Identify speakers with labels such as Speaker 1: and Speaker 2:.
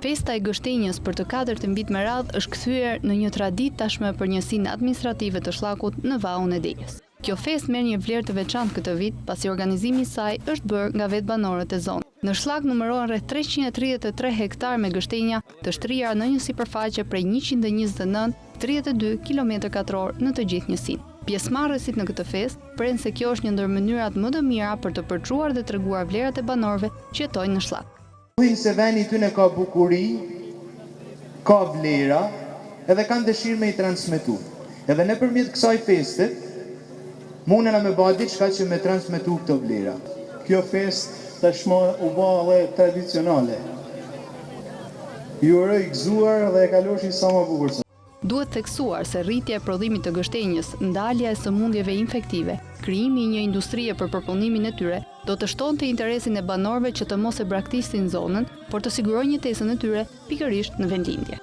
Speaker 1: Festa e Gështenjës për të 4 vit me radhë është kthyer në një traditë tashmë për njësinë administrative të Shllakut në Vallën e Delës. Kjo festë merr një vlerë të veçantë këtë vit, pasi organizimi i saj është bërë nga vetë banorët e zonës. Në Shllak numërohen rreth 333 hektar me gështenja të shtrira në një sipërfaqe prej 129,32 km2 në të gjithë njësinë. Pjesëmarrësit në këtë festë prenë se kjo është një ndër mënyrat më të mira për të përçuar dhe treguar vlerat e banorëve që jetojnë në Shllak.
Speaker 2: Thuajnë se veni tyne ka bukuri, ka vlera, edhe kanë dëshirë me i transmetu. Edhe nëpërmjet kësaj feste, mundena me bë diçka që me transmetu këto vlera.
Speaker 3: Kjo festë tashmë u bë edhe tradicionale. Ju uroj gëzuar dhe e kaloshin sa më bukur.
Speaker 1: Duhet theksuar se rritja e prodhimit të gështenjës, ndalja e sëmundjeve infektive, krijimi i një industrie për përpunimin e tyre, do të shtonte interesin e banorëve që të mos e braktisnin zonën, por të sigurojnë jetesën e tyre pikërisht në vendlindje.